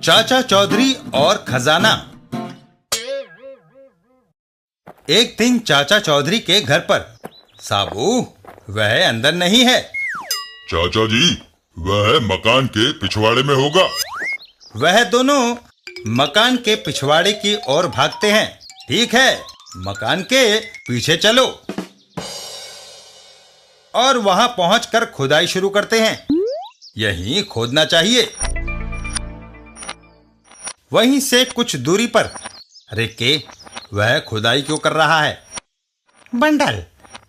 चाचा चौधरी और खजाना। एक दिन चाचा चौधरी के घर पर साबू वह अंदर नहीं है। चाचा जी, वह मकान के पिछवाड़े में होगा। वह दोनों मकान के पिछवाड़े की ओर भागते हैं। ठीक है, मकान के पीछे चलो और वहां पहुंचकर खुदाई शुरू करते हैं। यहीं खोदना चाहिए। वहीं से कुछ दूरी पर रिक्की वह खुदाई क्यों कर रहा है? बंडल,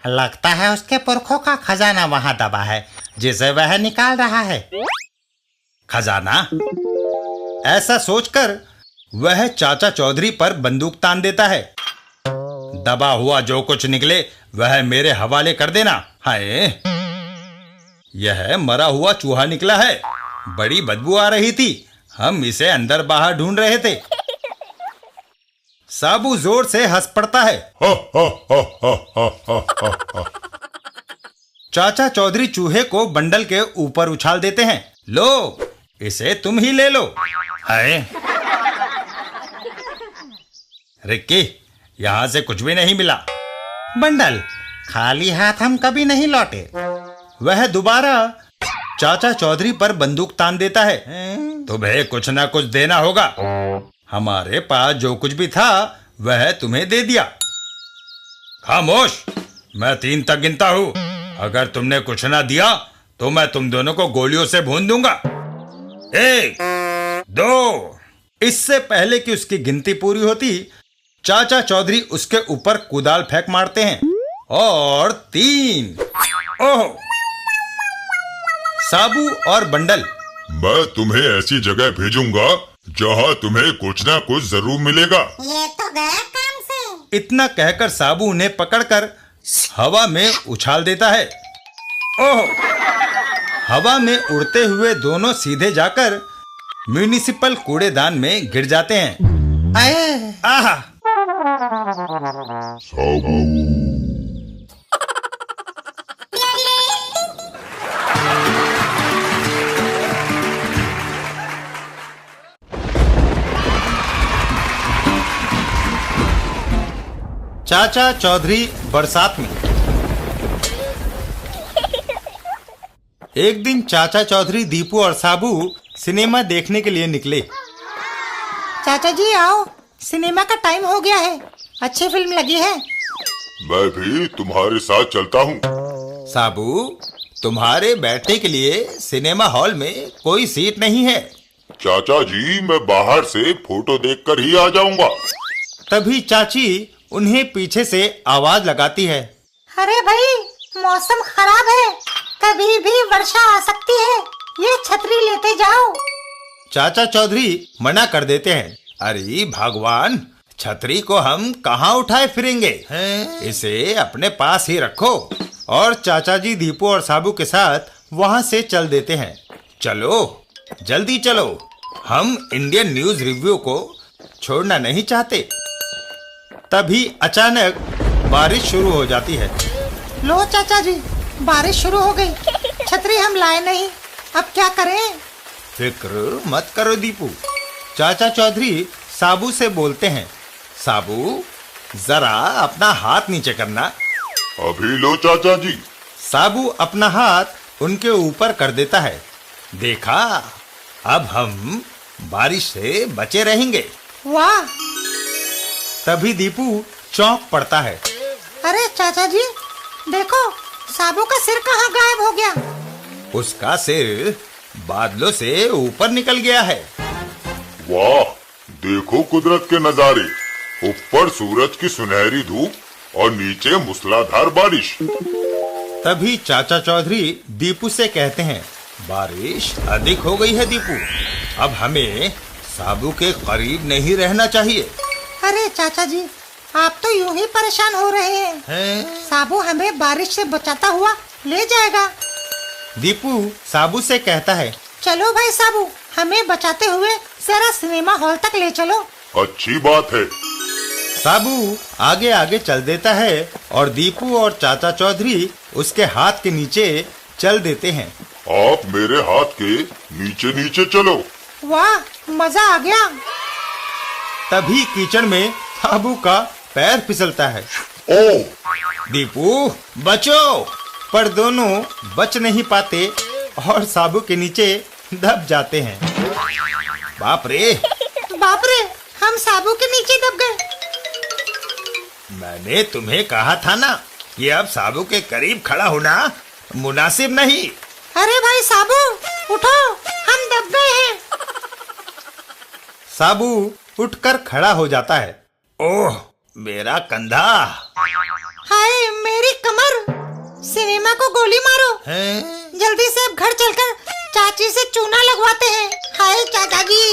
लगता है उसके पुरखों का खजाना वहां दबा है जिसे वह निकाल रहा है। खजाना? ऐसा सोचकर वह चाचा चौधरी पर बंदूक तान देता है। दबा हुआ जो कुछ निकले वह मेरे हवाले कर देना। हाय, यह मरा हुआ चूहा निकला है। बड़ी बदबू आ रही थी। हम इसे अंदर बाहर ढूंढ रहे थे। साबू जोर से हंस पड़ता है। चाचा चौधरी चूहे को बंडल के ऊपर उछाल देते हैं। लो, इसे तुम ही ले लो। हाय रिक्की, यहां से कुछ भी नहीं मिला। बंडल, खाली हाथ हम कभी नहीं लौटे। वह दोबारा चाचा चौधरी पर बंदूक तान देता है। तुम्हें कुछ ना कुछ देना होगा। हमारे पास जो कुछ भी था वह तुम्हें दे दिया। खामोश, मैं 3 तक गिनता हूं। अगर तुमने कुछ ना दिया तो मैं तुम दोनों को गोलियों से भून दूंगा। 1, 2। इससे पहले कि उसकी गिनती पूरी होती, चाचा चौधरी उसके ऊपर कुदाल फेंक मारते हैं। और 3। ओह! साबू और बंडल, मैं तुम्हें ऐसी जगह भेजूंगा जहां तुम्हें कुछ ना कुछ जरूर मिलेगा। ये तो गया काम से। इतना कहकर साबू उन्हें पकड़कर हवा में उछाल देता है। ओह! हवा में उड़ते हुए दोनों सीधे जाकर म्युनिसिपल कूड़ेदान में गिर जाते हैं। आहा! साबू। चाचा चौधरी बरसात में। एक दिन चाचा चौधरी दीपू और साबू सिनेमा देखने के लिए निकले। चाचा जी आओ, सिनेमा का टाइम हो गया है। अच्छी फिल्म लगी है। मैं भी तुम्हारे साथ चलता हूँ। साबू, तुम्हारे बैठने के लिए सिनेमा हॉल में कोई सीट नहीं है। चाचा जी, मैं बाहर से फोटो देखकर ही आ जाऊंगा। तभी चाची उन्हें पीछे से आवाज लगाती है। अरे भाई, मौसम खराब है, कभी भी वर्षा आ सकती है। ये छतरी लेते जाओ। चाचा चौधरी मना कर देते हैं। अरे भगवान, छतरी को हम कहाँ उठाए फिरेंगे? इसे अपने पास ही रखो। और चाचा जी दीपू और साबू के साथ वहां से चल देते हैं। चलो, जल्दी चलो, हम इंडियन न्यूज रिव्यू को छोड़ना नहीं चाहते। तभी अचानक बारिश शुरू हो जाती है। लो चाचा जी, बारिश शुरू हो गई। छतरी हम लाए नहीं, अब क्या करें? फिक्र मत करो दीपू। चाचा चौधरी साबू से बोलते हैं। साबू, जरा अपना हाथ नीचे करना। अभी लो चाचा जी। साबू अपना हाथ उनके ऊपर कर देता है। देखा, अब हम बारिश से बचे रहेंगे। वाह! तभी दीपू चौंक पड़ता है। अरे चाचा जी, देखो, साबू का सिर कहाँ गायब हो गया? उसका सिर बादलों से ऊपर निकल गया है। वाह, देखो कुदरत के नजारे। ऊपर सूरज की सुनहरी धूप और नीचे मूसलाधार बारिश। तभी चाचा चौधरी दीपू से कहते हैं, बारिश अधिक हो गई है दीपू, अब हमें साबू के करीब नहीं रहना चाहिए। अरे चाचा जी, आप तो यूं ही परेशान हो रहे हैं। साबू हमें बारिश से बचाता हुआ ले जाएगा। दीपू साबू से कहता है, चलो भाई साबू, हमें बचाते हुए जरा सिनेमा हॉल तक ले चलो। अच्छी बात है। साबू आगे आगे चल देता है और दीपू और चाचा चौधरी उसके हाथ के नीचे चल देते हैं। आप मेरे हाथ के नीचे नीचे चलो। वाह, मजा आ गया। तभी कीचड़ में साबू का पैर फिसलता है। ओ, दीपू बचो, पर दोनों बच नहीं पाते और साबू के नीचे दब जाते हैं। बाप रे, बाप रे, हम साबू के नीचे दब गए। मैंने तुम्हें कहा था ना कि अब साबू के करीब खड़ा होना मुनासिब नहीं। अरे भाई साबू, उठो, हम दब गए हैं। साबू उठकर खड़ा हो जाता है। ओह, मेरा कंधा। हाय, मेरी कमर। सिनेमा को गोली मारो। जल्दी से अब घर चलकर चाची से चूना लगवाते हैं। हाय चाचा जी।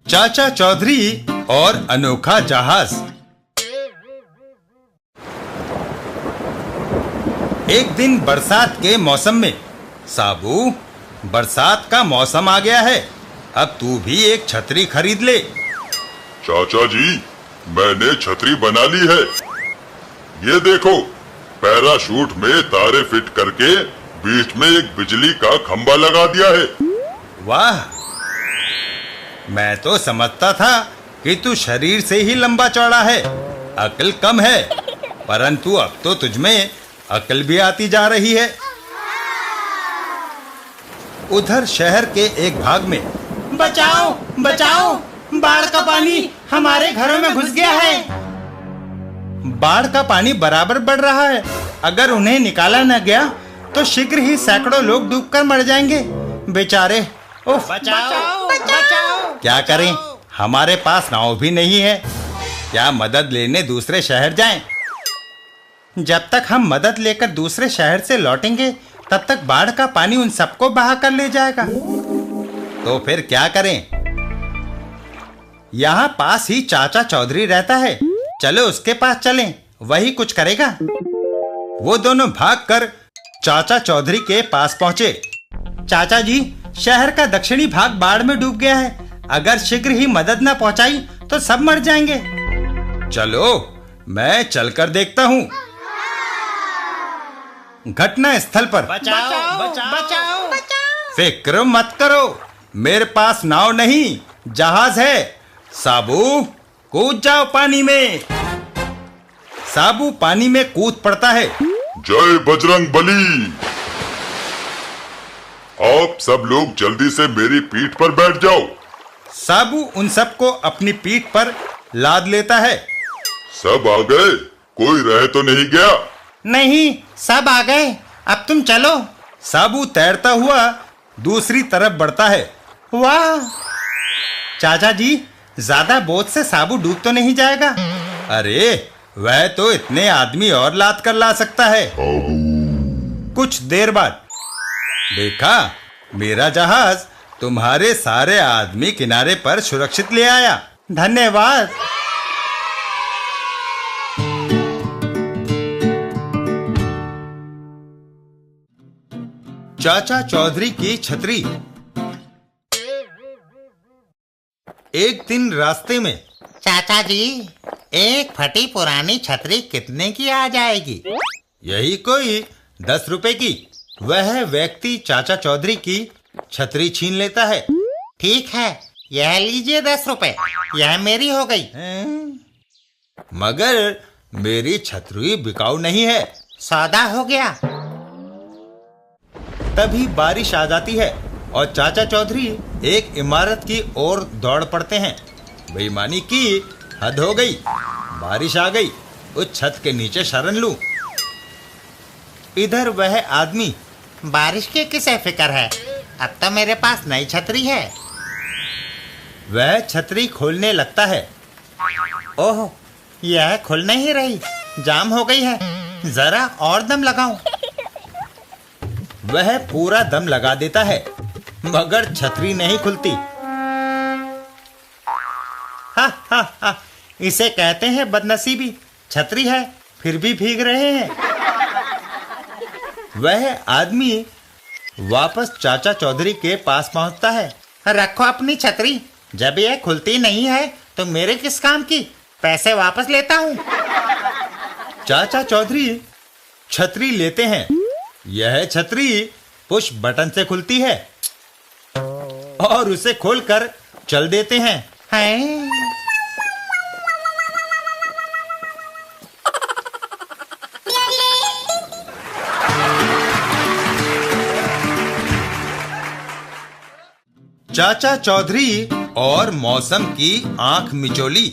चाचा चौधरी और अनोखा जहाज। एक दिन बरसात के मौसम में, साबू, बरसात का मौसम आ गया है, अब तू भी एक छतरी खरीद ले। चाचा जी, मैंने छतरी बना ली है। ये देखो, पैराशूट में तारे फिट करके बीच में एक बिजली का खंभा लगा दिया है। वाह, मैं तो समझता था कि तू शरीर से ही लंबा चौड़ा है, अक्ल कम है, परंतु अब तो तुझमें अक्ल भी आती जा रही है। उधर शहर के एक भाग में, बचाओ बचाओ, बाढ़ का पानी हमारे घरों में घुस गया है। बाढ़ का पानी बराबर बढ़ रहा है। अगर उन्हें निकाला न गया तो शीघ्र ही सैकड़ों लोग डूबकर मर जाएंगे, बेचारे। उफ, बचाओ बचाओ। क्या करें, हमारे पास नाव भी नहीं है। क्या मदद लेने दूसरे शहर जाएं? जब तक हम मदद लेकर दूसरे शहर से लौटेंगे तब तक बाढ़ का पानी उन सबको बहा कर ले जाएगा। तो फिर क्या करें? यहाँ पास ही चाचा चौधरी रहता है, चलो उसके पास चलें, वही कुछ करेगा। वो दोनों भागकर चाचा चौधरी के पास पहुंचे। चाचा जी, शहर का दक्षिणी भाग बाढ़ में डूब गया है, अगर शीघ्र ही मदद न पहुंचाई तो सब मर जाएंगे। चलो, मैं चलकर देखता हूँ। घटना स्थल पर, बचाओ बचाओ। फिक्र मत करो, मेरे पास नाव नहीं, जहाज है। साबू, कूद जाओ पानी में। साबू पानी में कूद पड़ता है। जय बजरंग बली। आप सब लोग जल्दी से मेरी पीठ पर बैठ जाओ। साबू उन सबको अपनी पीठ पर लाद लेता है। सब आ गए? कोई रह तो नहीं गया? नहीं, सब आ गए, अब तुम चलो। साबू तैरता हुआ दूसरी तरफ बढ़ता है। वाह, चाचा जी, ज्यादा बोझ से साबू डूब तो नहीं जाएगा? अरे, वह तो इतने आदमी और लाद कर ला सकता है। कुछ देर बाद, देखा, मेरा जहाज तुम्हारे सारे आदमी किनारे पर सुरक्षित ले आया। धन्यवाद। चाचा चौधरी की छतरी। एक दिन रास्ते में, चाचा जी, एक फटी पुरानी छतरी कितने की आ जाएगी? यही कोई 10 रुपए की। वह व्यक्ति चाचा चौधरी की छतरी छीन लेता है। ठीक है, यह लीजिए 10 रुपए, यह मेरी हो गई। मगर मेरी छतरी बिकाऊ नहीं है। सौदा हो गया। तभी बारिश आ जाती है और चाचा चौधरी एक इमारत की ओर दौड़ पड़ते हैं। बेईमानी की हद हो गई, बारिश आ गई, उस छत के नीचे शरण लूं। इधर वह आदमी, बारिश की किसे फिक्र है, अब तो मेरे पास नई छतरी है। वह छतरी खोलने लगता है। ओह, यह खुल नहीं रही, जाम हो गई है, जरा और दम लगाऊं। वह पूरा दम लगा देता है, मगर छतरी नहीं खुलती। हा हा हा, इसे कहते हैं बदनसीबी। छतरी है फिर भी भीग रहे हैं। वह आदमी वापस चाचा चौधरी के पास पहुंचता है। रखो अपनी छतरी, जब यह खुलती नहीं है तो मेरे किस काम की, पैसे वापस लेता हूँ। चाचा चौधरी छतरी लेते हैं। यह छतरी पुश बटन से खुलती है और उसे खोलकर चल देते हैं। हैं? चाचा चौधरी और मौसम की आंख मिचोली।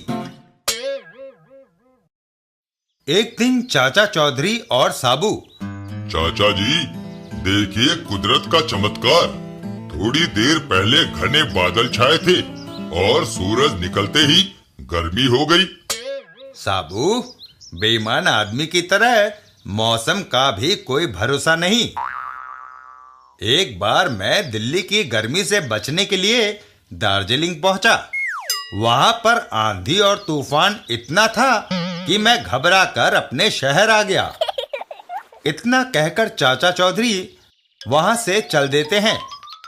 एक दिन चाचा चौधरी और साबू। चाचा जी, देखिए कुदरत का चमत्कार। थोड़ी देर पहले घने बादल छाए थे और सूरज निकलते ही गर्मी हो गई। साबू, बेईमान आदमी की तरह मौसम का भी कोई भरोसा नहीं। एक बार मैं दिल्ली की गर्मी से बचने के लिए दार्जिलिंग पहुंचा। वहां पर आंधी और तूफान इतना था कि मैं घबरा कर अपने शहर आ गया। इतना कहकर चाचा चौधरी वहां से चल देते हैं।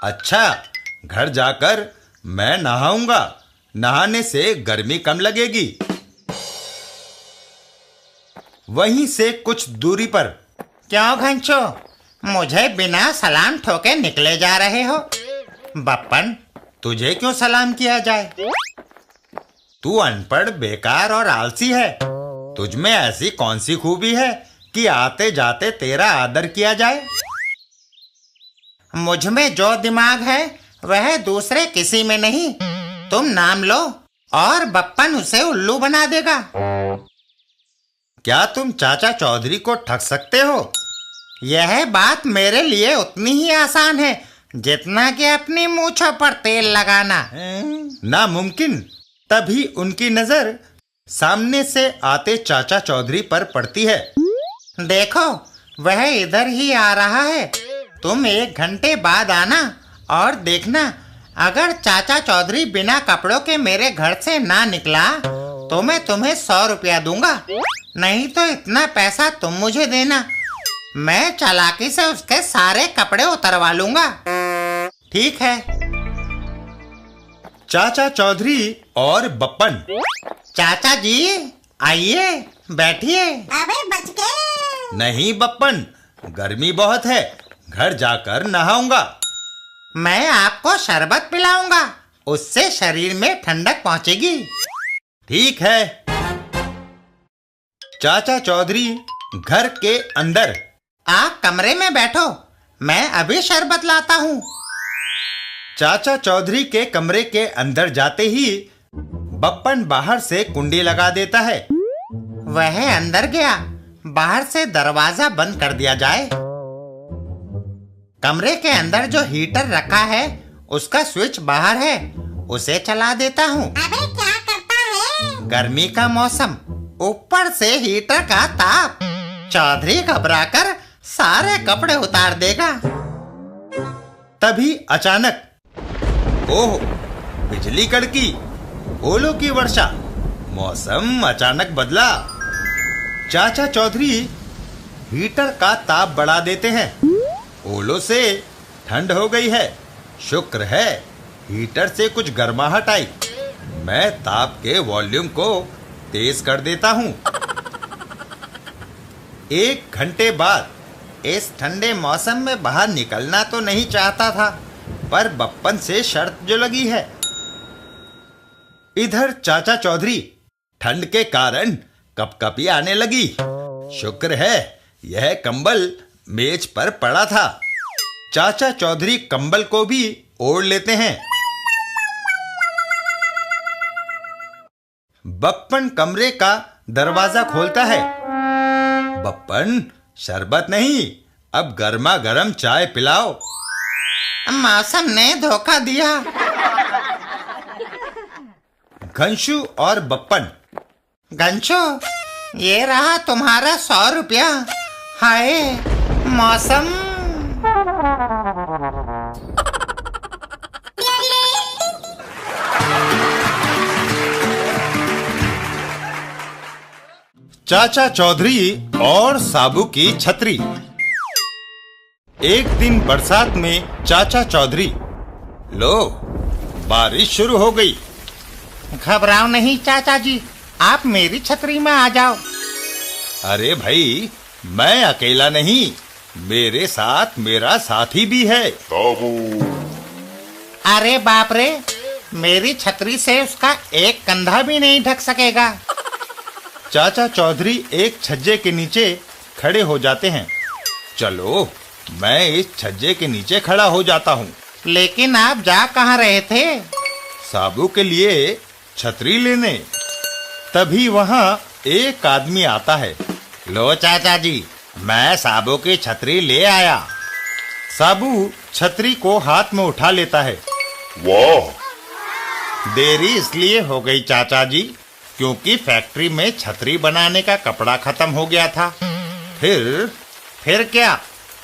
अच्छा, घर जाकर मैं नहाऊंगा, नहाने से गर्मी कम लगेगी। वहीं से कुछ दूरी पर। क्यों घंचो, मुझे बिना सलाम ठोके निकले जा रहे हो? बप्पन, तुझे क्यों सलाम किया जाए? तू अनपढ़, बेकार और आलसी है। तुझ में ऐसी कौन सी खूबी है कि आते जाते तेरा आदर किया जाए? मुझ में जो दिमाग है वह दूसरे किसी में नहीं। तुम नाम लो और बप्पन उसे उल्लू बना देगा। क्या तुम चाचा चौधरी को ठग सकते हो? यह बात मेरे लिए उतनी ही आसान है जितना कि अपनी मूंछों पर तेल लगाना। नामुमकिन। तभी उनकी नजर सामने से आते चाचा चौधरी पर पड़ती है। देखो, वह इधर ही आ रहा है। तुम 1 घंटे बाद आना और देखना, अगर चाचा चौधरी बिना कपड़ों के मेरे घर से ना निकला तो मैं तुम्हें 100 रुपया दूंगा। नहीं तो इतना पैसा तुम मुझे देना। मैं चालाकी से उसके सारे कपड़े उतरवा लूंगा। ठीक है? चाचा चौधरी और बप्पन। चाचा जी, आइए, बैठिए। अबे बच गए। नहीं बप्पन, गर्मी बहुत है, घर जाकर नहाऊंगा। मैं आपको शरबत पिलाऊंगा, उससे शरीर में ठंडक पहुंचेगी। ठीक है। चाचा चौधरी घर के अंदर। आप कमरे में बैठो, मैं अभी शरबत लाता हूँ। चाचा चौधरी के कमरे के अंदर जाते ही बप्पन बाहर से कुंडी लगा देता है। वह अंदर गया, बाहर से दरवाजा बंद कर दिया जाए। कमरे के अंदर जो हीटर रखा है उसका स्विच बाहर है, उसे चला देता हूँ। अबे क्या करता है? गर्मी का मौसम, ऊपर से हीटर का ताप। चौधरी घबराकर सारे कपड़े उतार देगा। तभी अचानक, ओह, बिजली कड़की, ओलों की वर्षा। मौसम अचानक बदला। चाचा चौधरी हीटर का ताप बढ़ा देते हैं। ओलों से ठंड हो गई है। शुक्र है हीटर से कुछ गर्माहट आई। मैं ताप के वॉल्यूम को तेज कर देता हूँ। 1 घंटे बाद। इस ठंडे मौसम में बाहर निकलना तो नहीं चाहता था, पर बप्पन से शर्त जो लगी है। इधर चाचा चौधरी ठंड के कारण कपकपी आने लगी। शुक्र है यह कंबल मेज पर पड़ा था। चाचा चौधरी कंबल को भी ओढ़ लेते हैं। बप्पन कमरे का दरवाजा खोलता है। बप्पन, शरबत नहीं, अब गर्मा गर्म चाय पिलाओ। मौसम ने धोखा दिया। घंशु और बप्पन। घंशु, ये रहा तुम्हारा 100 रुपया। हाय मौसम। चाचा चौधरी और साबू की छतरी। एक दिन बरसात में चाचा चौधरी, लो बारिश शुरू हो गई। घबराओ नहीं चाचा जी, आप मेरी छतरी में आ जाओ। अरे भाई, मैं अकेला नहीं, मेरे साथ मेरा साथी भी है। साबू। अरे बाप रे, मेरी छतरी से उसका एक कंधा भी नहीं ढक सकेगा। चाचा चौधरी एक छज्जे के नीचे खड़े हो जाते हैं। चलो, मैं इस छज्जे के नीचे खड़ा हो जाता हूँ। लेकिन आप जा कहाँ रहे थे? साबू के लिए छतरी लेने। तभी वहाँ एक आदमी आता है। लो चाचा जी, मैं साबू की छतरी ले आया। साबू छतरी को हाथ में उठा लेता है। वाह। देरी इसलिए हो गई चाचा जी, क्योंकि फैक्ट्री में छतरी बनाने का कपड़ा खत्म हो गया था। फिर क्या,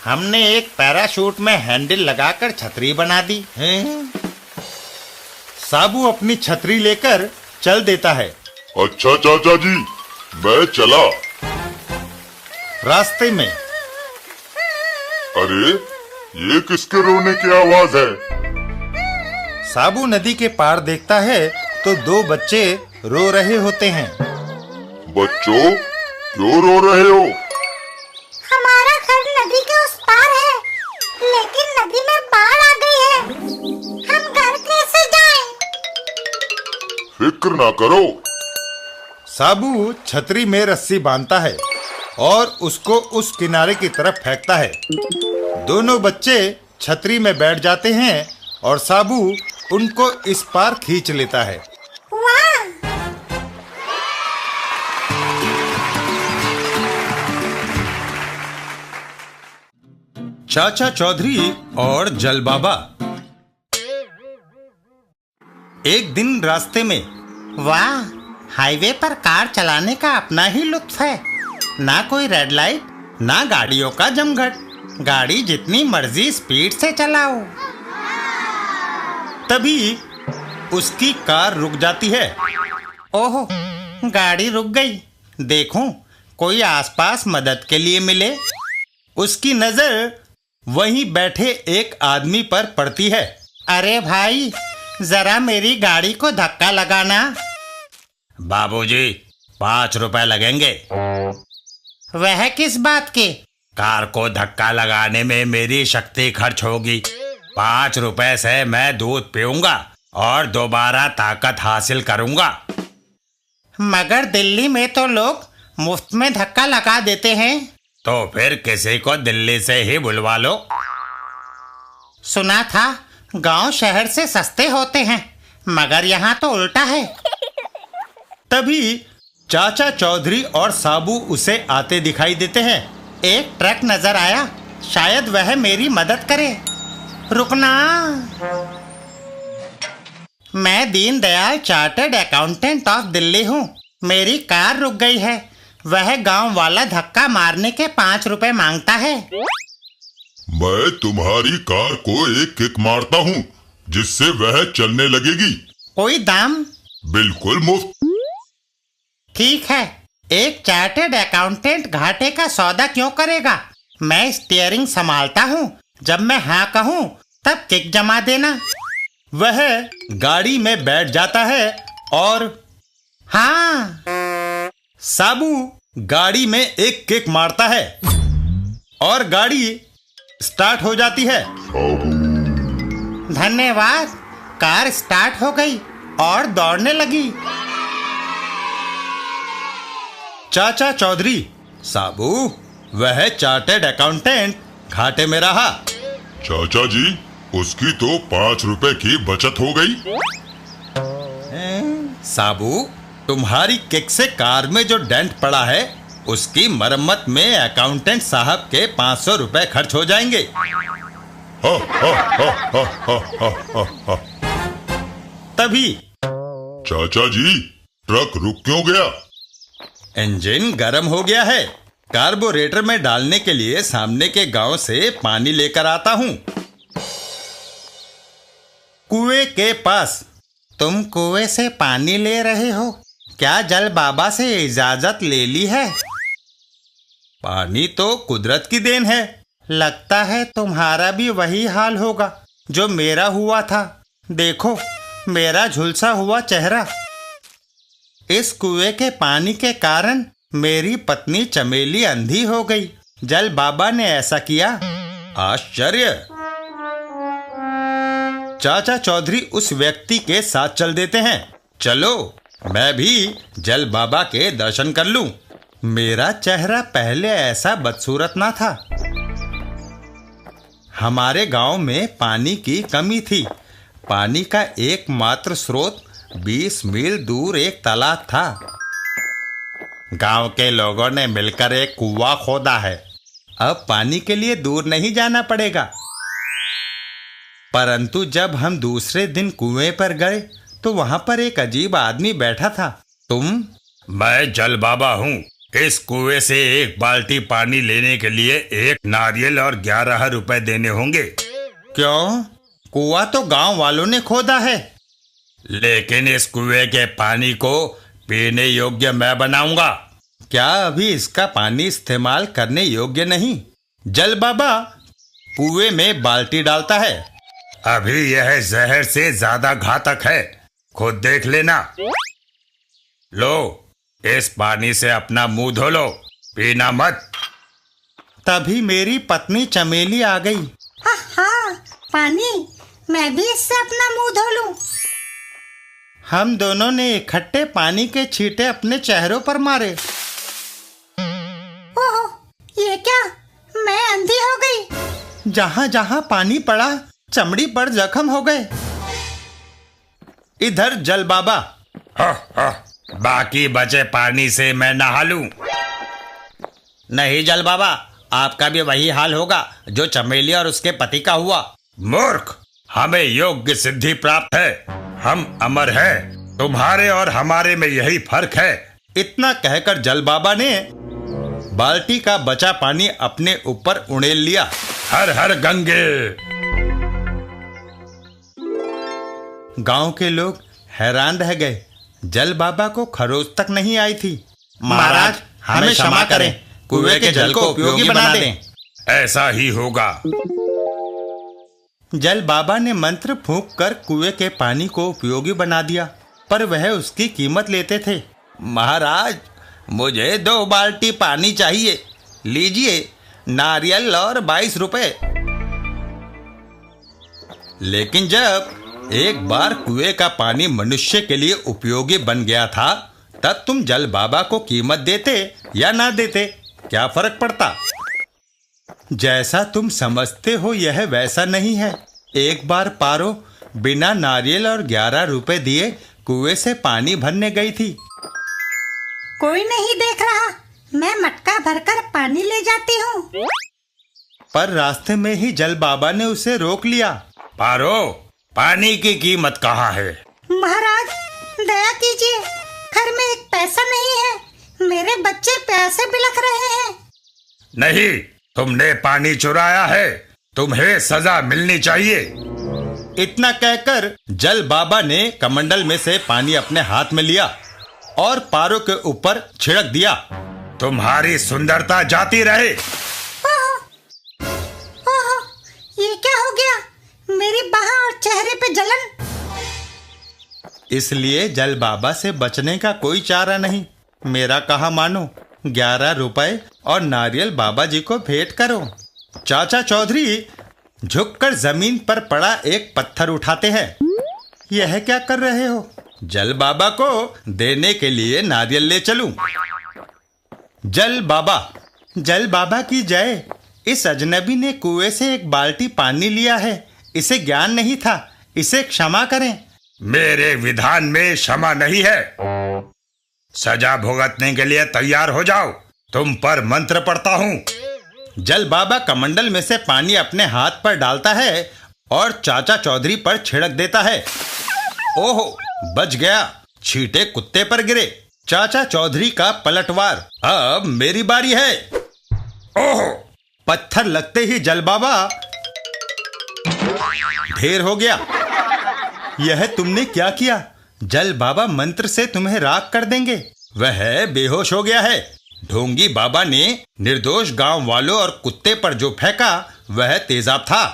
हमने एक पैराशूट में हैंडल लगाकर छतरी बना दी। साबू अपनी छतरी लेकर चल देता है। अच्छा चाचा जी, मैं चला। रास्ते में अरे, ये किसके रोने की आवाज है? साबू नदी के पार देखता है तो दो बच्चे रो रहे होते हैं। बच्चों, क्यों रो रहे हो? हमारा घर नदी के उस पार है, लेकिन नदी में बाढ़ आ गई है। हम घर कैसे जाएं? फिक्र ना करो। साबू छतरी में रस्सी बांधता है और उसको उस किनारे की तरफ फेंकता है। दोनों बच्चे छतरी में बैठ जाते हैं और साबू उनको इस पार खींच लेता है। वाह! चाचा चौधरी और जल बाबा। एक दिन रास्ते में। वाह, हाईवे पर कार चलाने का अपना ही लुत्फ है। ना कोई रेड लाइट, ना गाड़ियों का जमघट। गाड़ी जितनी मर्जी स्पीड से चलाओ। तभी उसकी कार रुक जाती है। ओहो, गाड़ी रुक गई। देखूं, कोई आसपास मदद के लिए मिले। उसकी नजर वहीं बैठे एक आदमी पर पड़ती है। अरे भाई, जरा मेरी गाड़ी को धक्का लगाना। बाबूजी, 5 रुपए लगेंगे। वह किस बात के? कार को धक्का लगाने में मेरी शक्ति खर्च होगी। 5 रुपए से मैं दूध पीऊंगा और दोबारा ताकत हासिल करूंगा। मगर दिल्ली में तो लोग मुफ्त में धक्का लगा देते हैं। तो फिर किसी को दिल्ली से ही बुलवा लो। सुना था गांव शहर से सस्ते होते हैं, मगर यहाँ तो उल्टा है। तभी चाचा चौधरी और साबू उसे आते दिखाई देते हैं। एक ट्रक नजर आया, शायद वह मेरी मदद करे। रुकना, मैं Deendayal chartered accountant of Delhi हूँ। मेरी कार रुक गई है। वह गांव वाला धक्का मारने के 5 रुपए मांगता है। मैं तुम्हारी कार को एक किक मारता हूँ, जिससे वह चलने लगेगी। कोई दाम? बिल्कुल मुफ्त। ठीक है, एक चार्टर्ड अकाउंटेंट घाटे का सौदा क्यों करेगा? मैं स्टीयरिंग संभालता हूँ। जब मैं हाँ कहूँ तब किक जमा देना। वह गाड़ी में बैठ जाता है और हाँ, साबू गाड़ी में एक किक मारता है और गाड़ी स्टार्ट हो जाती है। धन्यवाद। कार स्टार्ट हो गई और दौड़ने लगी। चाचा चौधरी, साबू, वह चार्टर्ड अकाउंटेंट घाटे में रहा। चाचा जी, उसकी तो 5 रुपए की बचत हो गई। साबू, तुम्हारी किक से कार में जो डेंट पड़ा है, उसकी मरम्मत में अकाउंटेंट साहब के 500 रुपए खर्च हो जाएंगे। हा, हा, हा, हा, हा, हा, हा, हा। तभी चाचा जी, ट्रक रुक क्यों गया? इंजन गर्म हो गया है। कार्बोरेटर में डालने के लिए सामने के गांव से पानी लेकर आता हूँ। कुएं के पास। तुम कुएं से पानी ले रहे हो? क्या जल बाबा से इजाजत ले ली है? पानी तो कुदरत की देन है। लगता है तुम्हारा भी वही हाल होगा जो मेरा हुआ था। देखो मेरा झुलसा हुआ चेहरा। इस कुएं के पानी के कारण मेरी पत्नी चमेली अंधी हो गई। जल बाबा ने ऐसा किया। आश्चर्य। चाचा चौधरी उस व्यक्ति के साथ चल देते हैं। चलो मैं भी जल बाबा के दर्शन कर लूं। मेरा चेहरा पहले ऐसा बदसूरत ना था। हमारे गांव में पानी की कमी थी। पानी का एकमात्र स्रोत 20 मील दूर एक तालाब था। गांव के लोगों ने मिलकर एक कुआं खोदा है। अब पानी के लिए दूर नहीं जाना पड़ेगा। परंतु जब हम दूसरे दिन कुएं पर गए तो वहां पर एक अजीब आदमी बैठा था। तुम? मैं जल बाबा हूँ। इस कुएं से एक बाल्टी पानी लेने के लिए 1 नारियल और 11 रुपए देने होंगे। क्यों? कुआं तो गांव वालों ने खोदा है। लेकिन इस कुएं के पानी को पीने योग्य मैं बनाऊंगा। क्या अभी इसका पानी इस्तेमाल करने योग्य नहीं? जल बाबा कुएं में बाल्टी डालता है। अभी यह जहर से ज्यादा घातक है, खुद देख लेना। लो, इस पानी से अपना मुंह धो लो, पीना मत। तभी मेरी पत्नी चमेली आ गई। हाँ, पानी, मैं भी इससे अपना मुंह धो लूं। हम दोनों ने इकट्ठे पानी के छींटे अपने चेहरों पर मारे। ओह, ये क्या? मैं अंधी हो गई। जहां जहां पानी पड़ा चमड़ी पर जख्म हो गए। इधर जल बाबा। बाकी बचे पानी से मैं नहा लूं। नहीं जल बाबा, आपका भी वही हाल होगा जो चमेली और उसके पति का हुआ। मूर्ख, हमें योग्य सिद्धि प्राप्त है। हम अमर हैं। तुम्हारे और हमारे में यही फर्क है। इतना कहकर जल बाबा ने बाल्टी का बचा पानी अपने ऊपर उड़ेल लिया। हर हर गंगे। गांव के लोग हैरान रह गए। जल बाबा को खरोच तक नहीं आई थी। महाराज, हमें क्षमा करें, कुएं के जल को उपयोगी बना दें। ऐसा ही होगा। जल बाबा ने मंत्र फूंक कर कुएं के पानी को उपयोगी बना दिया, पर वह उसकी कीमत लेते थे। महाराज, मुझे 2 बाल्टी पानी चाहिए। लीजिए, नारियल और 22 रुपए। लेकिन जब एक बार कुएं का पानी मनुष्य के लिए उपयोगी बन गया था, तब तुम जल बाबा को कीमत देते या ना देते, क्या फर्क पड़ता? जैसा तुम समझते हो यह वैसा नहीं है। एक बार पारो बिना नारियल और 11 रुपए दिए कुएं से पानी भरने गई थी। कोई नहीं देख रहा, मैं मटका भरकर पानी ले जाती हूँ। पर रास्ते में ही जल बाबा ने उसे रोक लिया। पारो, पानी की कीमत कहाँ है? महाराज, दया कीजिए, घर में एक पैसा नहीं है। मेरे बच्चे प्यासे बिलख रहे हैं। नहीं, तुमने पानी चुराया है। तुम्हें सजा मिलनी चाहिए। इतना कहकर जल बाबा ने कमंडल में से पानी अपने हाथ में लिया और पारो के ऊपर छिड़क दिया। तुम्हारी सुंदरता जाती रहे। ओह, ये क्या हो गया? मेरी बाह और चेहरे पे जलन। इसलिए जल बाबा से बचने का कोई चारा नहीं। मेरा कहा मानो, 11 रुपए और नारियल बाबा जी को भेंट करो। चाचा चौधरी झुककर जमीन पर पड़ा एक पत्थर उठाते हैं। यह क्या कर रहे हो? जल बाबा को देने के लिए नारियल ले चलूं। जल बाबा की जय। इस अजनबी ने कुएं से एक बाल्टी पानी लिया है। इसे ज्ञान नहीं था, इसे क्षमा करें। मेरे विधान में क्षमा नहीं है। सजा भुगतने के लिए तैयार हो जाओ। तुम पर मंत्र पढ़ता हूँ। जल बाबा कमंडल में से पानी अपने हाथ पर डालता है और चाचा चौधरी पर छिड़क देता है। ओहो, बच गया। छींटे कुत्ते पर गिरे। चाचा चौधरी का पलटवार। अब मेरी बारी है। ओहो, पत्थर लगते ही जल बाबा ढेर हो गया। यह तुमने क्या किया? जल बाबा मंत्र से तुम्हें राख कर देंगे। वह बेहोश हो गया है। ढोंगी बाबा ने निर्दोष गांव वालों और कुत्ते पर जो फेंका वह तेजाब था।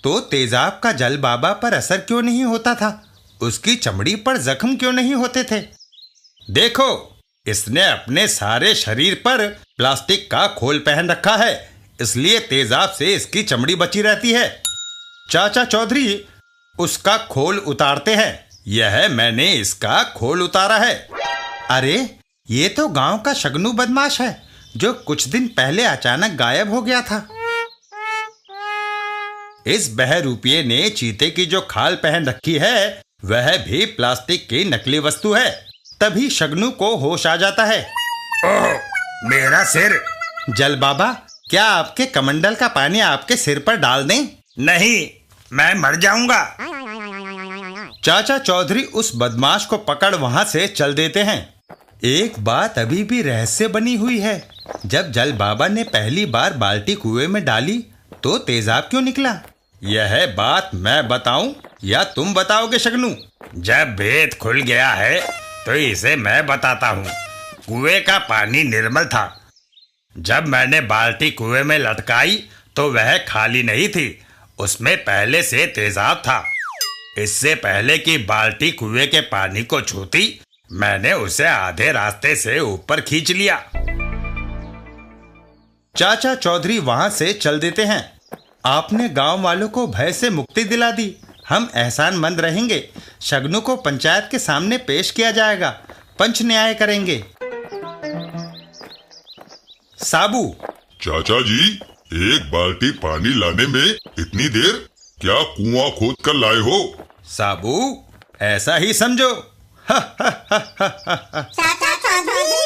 तो तेजाब का जल बाबा पर असर क्यों नहीं होता था? उसकी चमड़ी पर जख्म क्यों नहीं होते थे? देखो, इसने अपने सारे शरीर पर प्लास्टिक का खोल पहन रखा है, इसलिए तेजाब से इसकी चमड़ी बची रहती है। चाचा चौधरी उसका खोल उतारते हैं। यह मैंने इसका खोल उतारा है। अरे ये तो गांव का शगनू बदमाश है जो कुछ दिन पहले अचानक गायब हो गया था। इस बहरूपिये ने चीते की जो खाल पहन रखी है वह भी प्लास्टिक की नकली वस्तु है। तभी शगनू को होश आ जाता है। ओह, मेरा सिर! जल बाबा, क्या आपके कमंडल का पानी आपके सिर पर डाल दें? नहीं, मैं मर जाऊंगा। चाचा चौधरी उस बदमाश को पकड़ वहां से चल देते हैं। एक बात अभी भी रहस्य बनी हुई है। जब जल बाबा ने पहली बार बाल्टी कुएं में डाली तो तेजाब क्यों निकला? यह बात मैं बताऊं या तुम बताओगे शगनू? जब भेद खुल गया है तो इसे मैं बताता हूँ। कुएं का पानी निर्मल था। जब मैंने बाल्टी कुएं में लटकाई तो वह खाली नहीं थी, उसमें पहले से तेजाब था। इससे पहले कि बाल्टी कुएं के पानी को छूती, मैंने उसे आधे रास्ते से ऊपर खींच लिया। चाचा चौधरी वहां से चल देते हैं। आपने गांव वालों को भय से मुक्ति दिला दी। हम एहसानमंद रहेंगे। शगनू को पंचायत के सामने पेश किया जाएगा। पंच न्याय करेंगे। साबू! चाचा जी, एक बाल्टी पानी लाने में इतनी देर? क्या कुआं खोद कर लाए हो? साबू, ऐसा ही समझो। चाचा चौधरी।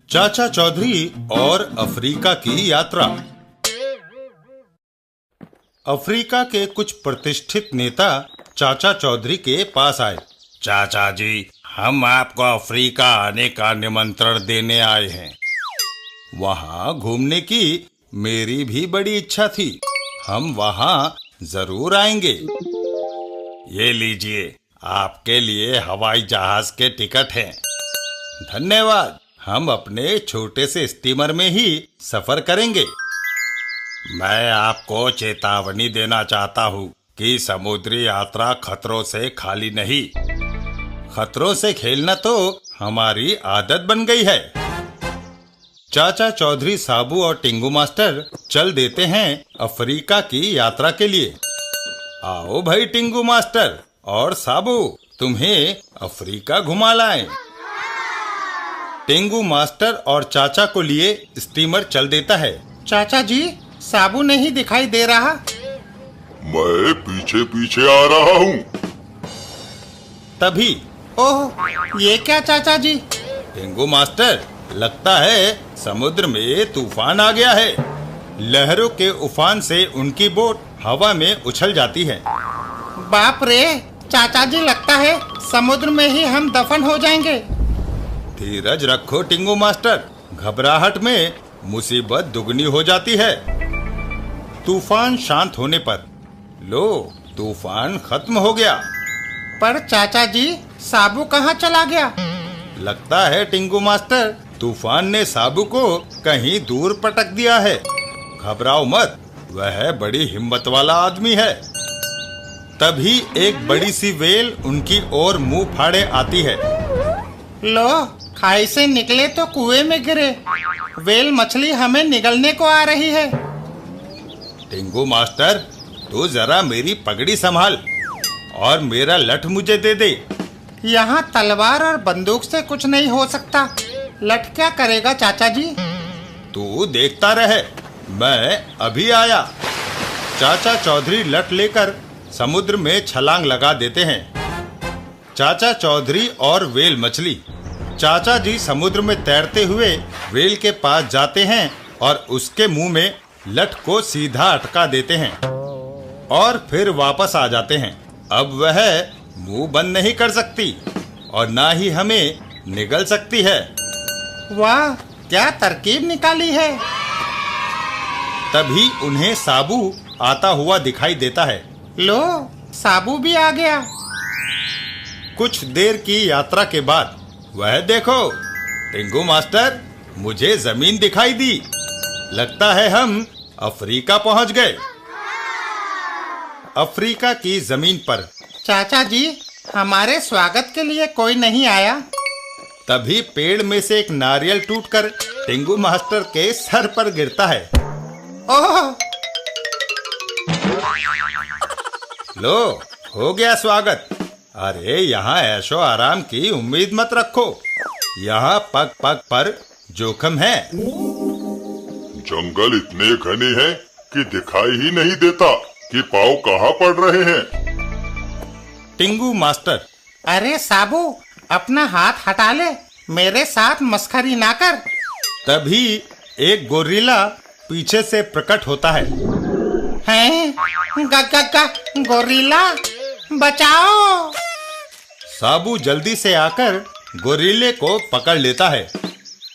चाचा चौधरी और अफ्रीका की यात्रा। अफ्रीका के कुछ प्रतिष्ठित नेता चाचा चौधरी के पास आए। चाचा जी, हम आपको अफ्रीका आने का निमंत्रण देने आए हैं। वहां घूमने की मेरी भी बड़ी इच्छा थी। हम वहां जरूर आएंगे। ये लीजिए, आपके लिए हवाई जहाज के टिकट हैं। धन्यवाद। हम अपने छोटे से स्टीमर में ही सफर करेंगे। मैं आपको चेतावनी देना चाहता हूँ कि समुद्री यात्रा खतरों से खाली नहीं। खतरों से खेलना तो हमारी आदत बन गई है। चाचा चौधरी साबू और टिंगू मास्टर चल देते हैं अफ्रीका की यात्रा के लिए। आओ भाई टिंगू मास्टर और साबू, तुम्हें अफ्रीका घुमा लाएं। टिंगू मास्टर और चाचा को लिए स्टीमर चल देता है। चाचा जी, साबू नहीं दिखाई दे रहा। मैं पीछे पीछे आ रहा हूँ। तभी, ओह, ये क्या चाचा जी? टिंगू मास्टर, लगता है समुद्र में तूफान आ गया है। लहरों के उफान से उनकी बोट हवा में उछल जाती है। बाप रे, चाचा जी, लगता है समुद्र में ही हम दफन हो जाएंगे। धीरज रखो टिंगू मास्टर, घबराहट में मुसीबत दुगनी हो जाती है। तूफान शांत होने पर, लो, तूफान खत्म हो गया। पर चाचा जी, साबू कहाँ चला गया? लगता है टिंगू मास्टर, तूफान ने साबू को कहीं दूर पटक दिया है। घबराओ मत, वह बड़ी हिम्मत वाला आदमी है। तभी एक बड़ी सी वेल उनकी ओर मुंह फाड़े आती है। लो, खाई से निकले तो कुएं में गिरे। वेल मछली हमें निगलने को आ रही है। टिंगू मास्टर, तू जरा मेरी पगड़ी संभाल और मेरा लठ मुझे दे दे। यहाँ तलवार और बंदूक से कुछ नहीं हो सकता। लठ क्या करेगा चाचा जी? तू देखता रहे, मैं अभी आया। चाचा चौधरी लठ लेकर समुद्र में छलांग लगा देते हैं। चाचा चौधरी और वेल मछली। चाचा जी समुद्र में तैरते हुए वेल के पास जाते हैं और उसके मुंह में लठ को सीधा अटका देते हैं और फिर वापस आ जाते हैं। अब वह मुंह बंद नहीं कर सकती और ना ही हमें निगल सकती है। वाह, क्या तरकीब निकाली है। तभी उन्हें साबू आता हुआ दिखाई देता है। लो, साबू भी आ गया। कुछ देर की यात्रा के बाद वह देखो, टिंगू मास्टर, मुझे जमीन दिखाई दी। लगता है हम अफ्रीका पहुंच गए। अफ्रीका की जमीन पर चाचा जी, हमारे स्वागत के लिए कोई नहीं आया। तभी पेड़ में से एक नारियल टूटकर टिंगू मास्टर के सर पर गिरता है। ओह! लो, हो गया स्वागत। अरे यहाँ ऐशो आराम की उम्मीद मत रखो, यहाँ पग पग पर जोखिम है। जंगल इतने घने हैं कि दिखाई ही नहीं देता कि पाँव कहाँ पड़ रहे हैं। टिंगू मास्टर, अरे साबू, अपना हाथ हटा ले, मेरे साथ मस्खरी ना कर। तभी एक गोरिल्ला पीछे से प्रकट होता है। हैं? गोरिल्ला, बचाओ! साबू जल्दी से आकर गोरिल्ले को पकड़ लेता है।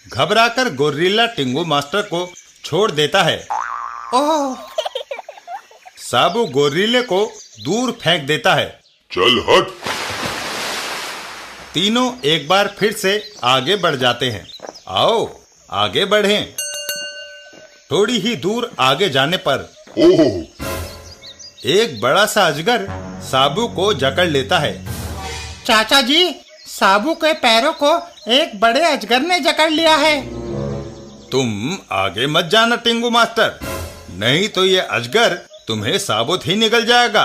घबराकर गोरिल्ला टिंगू मास्टर को छोड़ देता है। ओह! साबू गोरिल्ले को दूर फेंक देता है। चल हट। तीनों एक बार फिर से आगे बढ़ जाते हैं। आओ आगे बढ़ें। थोड़ी ही दूर आगे जाने पर ओह! एक बड़ा सा अजगर साबू को जकड़ लेता है। चाचा जी, साबू के पैरों को एक बड़े अजगर ने जकड़ लिया है। तुम आगे मत जाना टिंगू मास्टर, नहीं तो ये अजगर तुम्हें साबुत ही निकल जाएगा।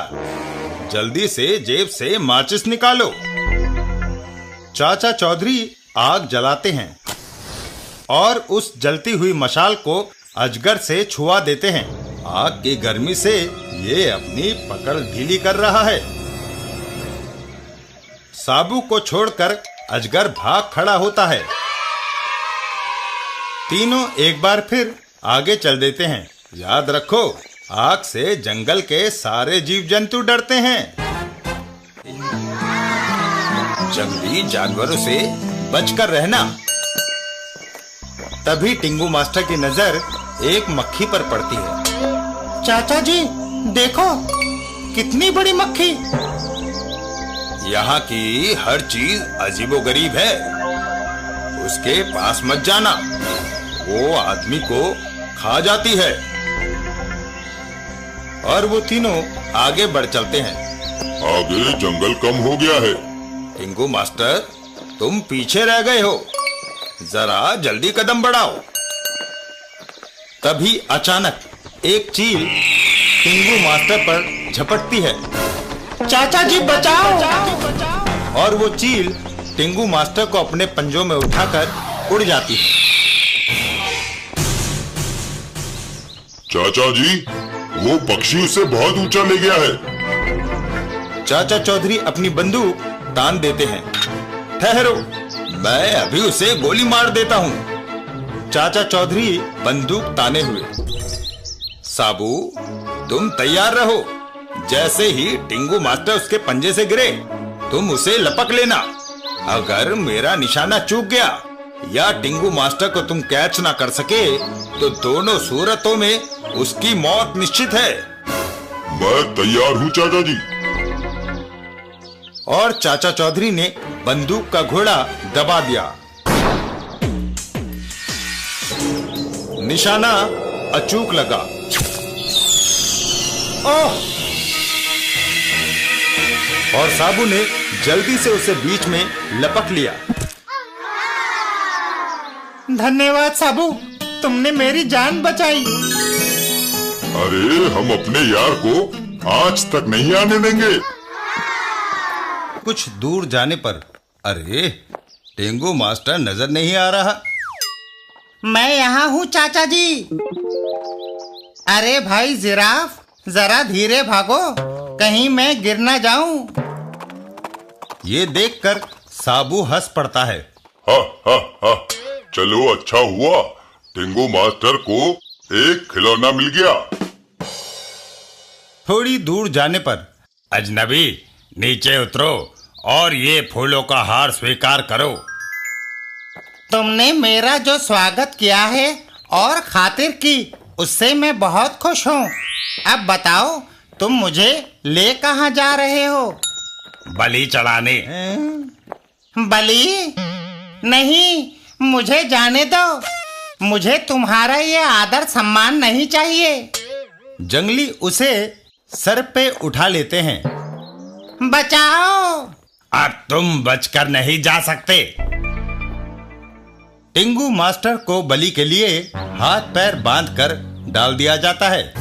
जल्दी से जेब से माचिस निकालो। चाचा चौधरी आग जलाते हैं और उस जलती हुई मशाल को अजगर से छुआ देते हैं। आग की गर्मी से ये अपनी पकड़ ढीली कर रहा है। साबू को छोड़कर अजगर भाग खड़ा होता है। तीनों एक बार फिर आगे चल देते हैं। याद रखो, आग से जंगल के सारे जीव जंतु डरते हैं। जंगली जानवरों से बचकर रहना। तभी टिंगू मास्टर की नजर एक मक्खी पर पड़ती है। चाचा जी, देखो कितनी बड़ी मक्खी। यहाँ की हर चीज अजीबोगरीब है, उसके पास मत जाना, वो आदमी को खा जाती है। और वो तीनों आगे बढ़ चलते हैं। आगे जंगल कम हो गया है। टिंगू मास्टर, तुम पीछे रह गए हो, जरा जल्दी कदम बढ़ाओ। तभी अचानक एक चील टिंगू मास्टर पर झपटती है। चाचा जी, बचाओ! और वो चील टिंगू मास्टर को अपने पंजों में उठाकर उड़ जाती है। चाचा जी, वो पक्षी उसे बहुत ऊंचा ले गया है। चाचा चौधरी अपनी बंदूक तान देते हैं। ठहरो, मैं अभी उसे गोली मार देता हूँ। चाचा चौधरी बंदूक ताने हुए। साबू, तुम तैयार रहो। जैसे ही टिंगू मास्टर उसके पंजे से गिरे, तुम उसे लपक लेना। अगर मेरा निशाना चूक गया या टिंगू मास्टर को तुम कैच ना कर सके, तो दोनों सूरतों में उसकी मौत निश्चित है। मैं तैयार हूँ चाचा जी। और चाचा चौधरी ने बंदूक का घोड़ा दबा दिया। निशाना अचूक लगा। ओह! और साबू ने जल्दी से उसे बीच में लपक लिया। धन्यवाद साबू, तुमने मेरी जान बचाई। अरे, हम अपने यार को आज तक नहीं आने देंगे। कुछ दूर जाने पर अरे, टिंगू मास्टर नजर नहीं आ रहा। मैं यहाँ हूँ चाचा जी। अरे भाई जिराफ, जरा धीरे भागो, कहीं मैं गिर ना जाऊं। ये देखकर साबू हंस पड़ता है। हा हा हा, चलो अच्छा हुआ, टिंगू मास्टर को एक खिलौना मिल गया। थोड़ी दूर जाने पर अजनबी, नीचे उतरो और ये फूलों का हार स्वीकार करो। तुमने मेरा जो स्वागत किया है और खातिर की, उससे मैं बहुत खुश हूँ। अब बताओ, तुम मुझे ले कहाँ जा रहे हो? बलि चढ़ाने। बलि? नहीं, मुझे जाने दो। मुझे तुम्हारा ये आदर सम्मान नहीं चाहिए। जंगली उसे सर पे उठा लेते हैं। बचाओ! अब तुम बचकर नहीं जा सकते। टिंगू मास्टर को बलि के लिए हाथ पैर बांधकर डाल दिया जाता है।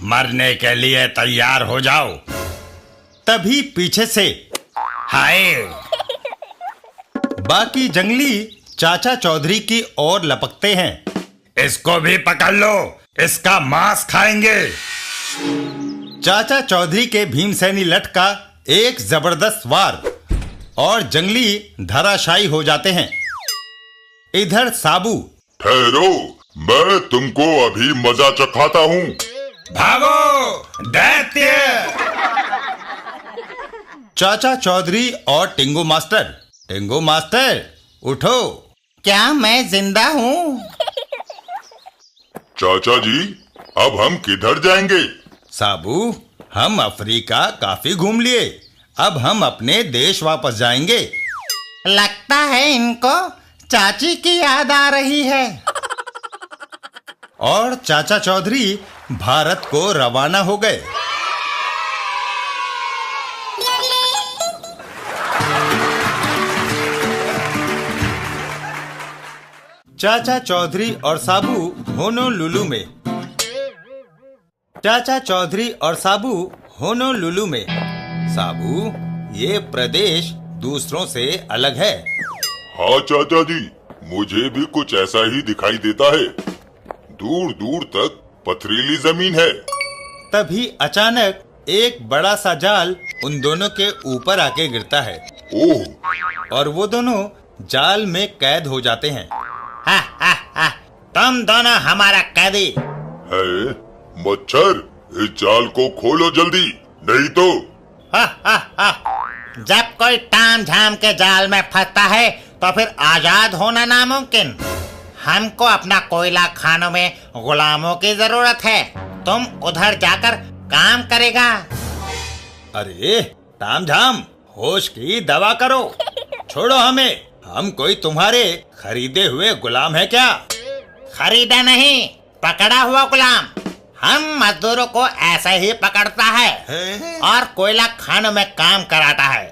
मरने के लिए तैयार हो जाओ। तभी पीछे से हाय! बाकी जंगली चाचा चौधरी की ओर लपकते हैं। इसको भी पकड़ लो, इसका मांस खाएंगे। चाचा चौधरी के भीमसेनी लठ का एक जबरदस्त वार और जंगली धराशायी हो जाते हैं। इधर साबू, ठहरो, मैं तुमको अभी मजा चखाता हूँ। भागो दैत्य! चाचा चौधरी और टिंगू मास्टर उठो। क्या मैं जिंदा हूँ? चाचा जी, अब हम किधर जाएंगे? साबू, हम अफ्रीका काफी घूम लिए, अब हम अपने देश वापस जाएंगे। लगता है इनको चाची की याद आ रही है। और चाचा चौधरी भारत को रवाना हो गए। चाचा चौधरी और साबू होनोलुलु में। चाचा चौधरी और साबू होनोलुलु में। साबू, ये प्रदेश दूसरों से अलग है। हाँ चाचा जी, मुझे भी कुछ ऐसा ही दिखाई देता है। दूर दूर तक पथरीली जमीन है। तभी अचानक एक बड़ा सा जाल उन दोनों के ऊपर आके गिरता है। ओह! और वो दोनों जाल में कैद हो जाते हैं। हा हा हा, तुम दोनों हमारा कैदी। है मच्छर, इस जाल को खोलो जल्दी, नहीं तो। हा हा हा, जब कोई ताम झाम के जाल में फंसता है तो फिर आजाद होना नामुमकिन। हमको अपना कोयला खानों में गुलामों की जरूरत है। तुम उधर जाकर काम करेगा। अरे तामझाम, होश की दवा करो, छोड़ो हमें। हम कोई तुम्हारे खरीदे हुए गुलाम है क्या? खरीदा नहीं, पकड़ा हुआ गुलाम। हम मजदूरों को ऐसे ही पकड़ता है और कोयला खानों में काम कराता है।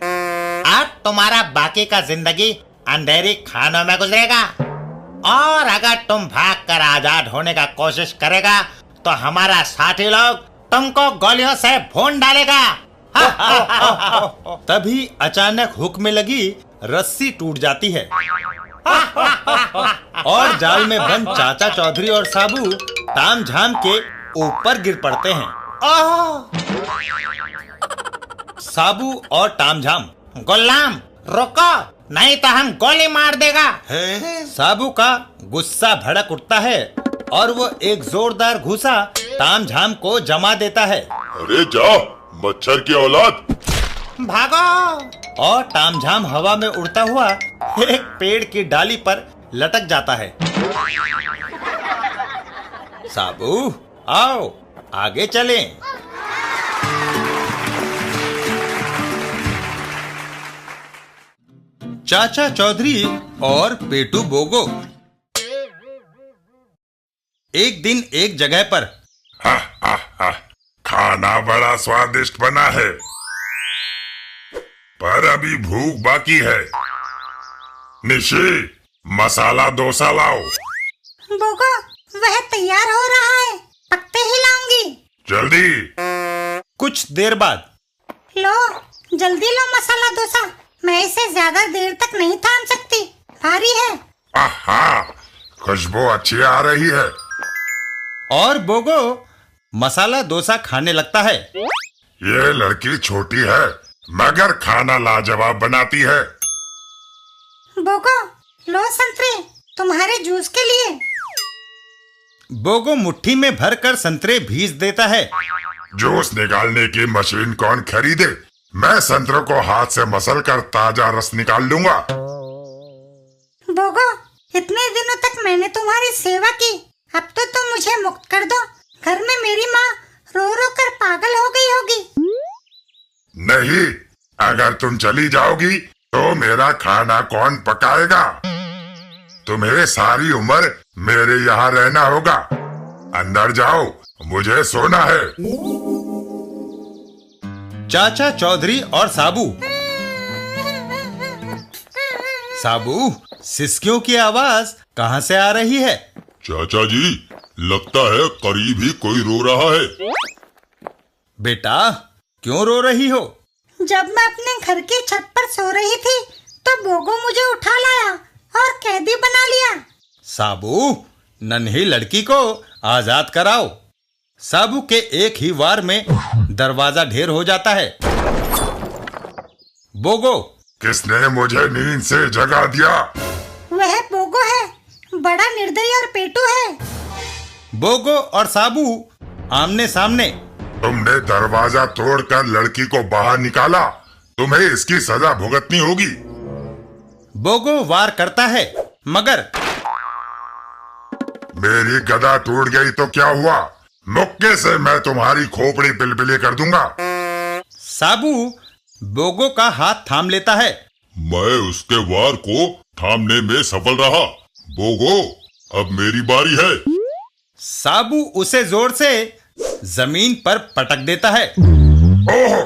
अब तुम्हारा बाकी का जिंदगी अंधेरी खानों में गुजरेगा। और अगर तुम भागकर आजाद होने का कोशिश करेगा तो हमारा साथी लोग तुमको गोलियों से भून डालेगा। तभी अचानक हुक में लगी रस्सी टूट जाती है और जाल में बंद चाचा चौधरी और साबू तामझाम के ऊपर गिर पड़ते हैं। साबू और तामझाम, गुलाम रुको, नहीं तो हम गोली मार देगा। साबू का गुस्सा भड़क उठता है और वो एक जोरदार घूसा तामझाम को जमा देता है। अरे जा, मच्छर की औलाद! भागो! और तामझाम हवा में उड़ता हुआ एक पेड़ की डाली पर लटक जाता है। साबू, आओ आगे चलें। चाचा चौधरी और पेटू बोगो। एक दिन एक जगह पर। खाना बड़ा स्वादिष्ट बना है, पर अभी भूख बाकी है। निशी, मसाला डोसा लाओ। बोगो, वह तैयार हो रहा है, पकते ही लाऊंगी। जल्दी। कुछ देर बाद। लो, जल्दी लो मसाला डोसा, मैं इसे ज्यादा देर तक नहीं थाम सकती, भारी है। आहा, खुशबू अच्छी आ रही है। और बोगो मसाला डोसा खाने लगता है। ये लड़की छोटी है मगर खाना लाजवाब बनाती है। बोगो, लो संतरे, तुम्हारे जूस के लिए। बोगो मुट्ठी में भरकर संतरे भीज देता है। जूस निकालने की मशीन कौन खरीदे? मैं संतरों को हाथ से मसल कर ताजा रस निकाल लूंगा। बोगो, इतने दिनों तक मैंने तुम्हारी सेवा की, अब तो तुम मुझे मुक्त कर दो। घर में मेरी माँ रो रो कर पागल हो गई होगी। नहीं, अगर तुम चली जाओगी तो मेरा खाना कौन पकाएगा? तुम्हें सारी उम्र मेरे यहाँ रहना होगा। अंदर जाओ, मुझे सोना है। चाचा चौधरी और साबू। साबू, सिसकियों की आवाज कहाँ से आ रही है? चाचा जी, लगता है करीब ही कोई रो रहा है। बेटा, क्यों रो रही हो? जब मैं अपने घर की छत पर सो रही थी तो बोगो मुझे उठा लाया और कैदी बना लिया। साबू, नन्ही लड़की को आजाद कराओ। साबू के एक ही वार में दरवाजा ढेर हो जाता है। बोगो, किसने मुझे नींद से जगा दिया? वह बोगो है, बड़ा निर्दयी और पेटू है। बोगो और साबू आमने सामने। तुमने दरवाजा तोड़कर लड़की को बाहर निकाला, तुम्हें इसकी सजा भुगतनी होगी। बोगो वार करता है, मगर मेरी गदा टूट गई तो क्या हुआ? मुक्के से मैं तुम्हारी खोपड़ी पिलपिली कर दूंगा। साबू बोगो का हाथ थाम लेता है। मैं उसके वार को थामने में सफल रहा। बोगो, अब मेरी बारी है। साबू उसे जोर से जमीन पर पटक देता है। ओह!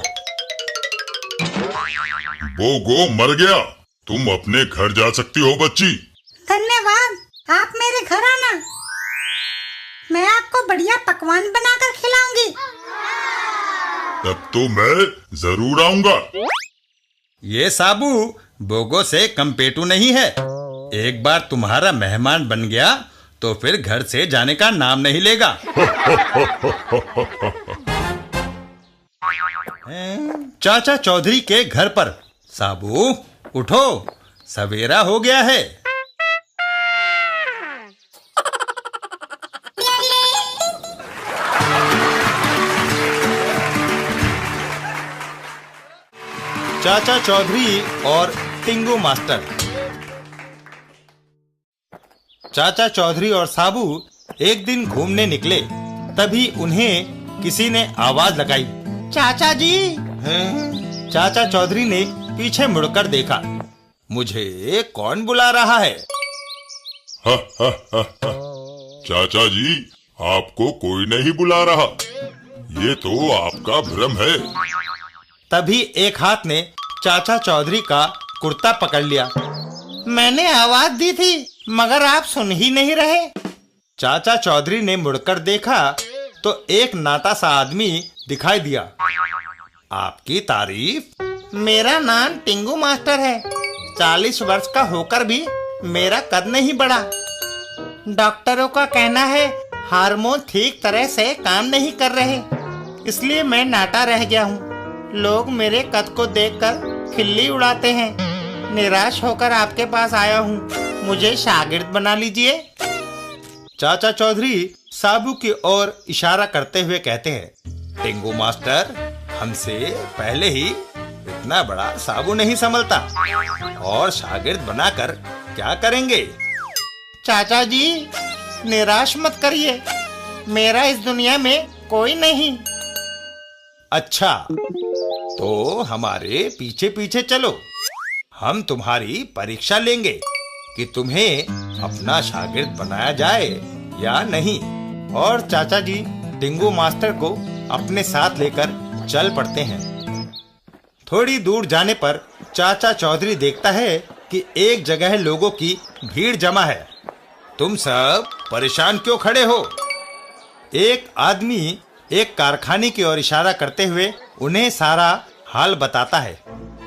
बोगो मर गया। तुम अपने घर जा सकती हो बच्ची। धन्यवाद, आप मेरे घर आना। मैं आपको बढ़िया पकवान बनाकर खिलाऊंगी। तब तो मैं जरूर आऊंगा। ये साबू बोगो से कम पेटू नहीं है। एक बार तुम्हारा मेहमान बन गया तो फिर घर से जाने का नाम नहीं लेगा। चाचा चौधरी के घर पर। साबू, उठो, सवेरा हो गया है। चाचा चौधरी और टिंगू मास्टर। चाचा चौधरी और साबू एक दिन घूमने निकले। तभी उन्हें किसी ने आवाज लगाई, चाचा जी। चाचा चौधरी ने पीछे मुड़कर देखा। मुझे कौन बुला रहा है? चाचा जी, आपको कोई नहीं बुला रहा। ये तो आपका भ्रम है। तभी एक हाथ ने चाचा चौधरी का कुर्ता पकड़ लिया। मैंने आवाज दी थी मगर आप सुन ही नहीं रहे। चाचा चौधरी ने मुड़कर देखा तो एक नाटा सा आदमी दिखाई दिया। आपकी तारीफ? मेरा नाम टिंगू मास्टर है। 40 वर्ष का होकर भी मेरा कद नहीं बढ़ा। डॉक्टरों का कहना है हार्मोन ठीक तरह से काम नहीं कर रहे, इसलिए मैं नाटा रह गया हूँ। लोग मेरे कद को देखकर खिल्ली उड़ाते हैं। निराश होकर आपके पास आया हूँ, मुझे शागिर्द बना लीजिए। चाचा चौधरी साबू की ओर इशारा करते हुए कहते हैं, टिंगू मास्टर हमसे पहले ही इतना बड़ा साबू नहीं संभलता, और शागिर्द बनाकर क्या करेंगे? चाचा जी, निराश मत करिए, मेरा इस दुनिया में कोई नहीं। अच्छा, तो हमारे पीछे पीछे चलो। हम तुम्हारी परीक्षा लेंगे कि तुम्हें अपना शागिर्द बनाया जाए या नहीं। और चाचा जी टिंगू मास्टर को अपने साथ लेकर चल पड़ते हैं। थोड़ी दूर जाने पर चाचा चौधरी देखता है कि एक जगह लोगों की भीड़ जमा है। तुम सब परेशान क्यों खड़े हो? एक आदमी एक कारखाने की ओर इशारा करते हुए उन्हें सारा हाल बताता है।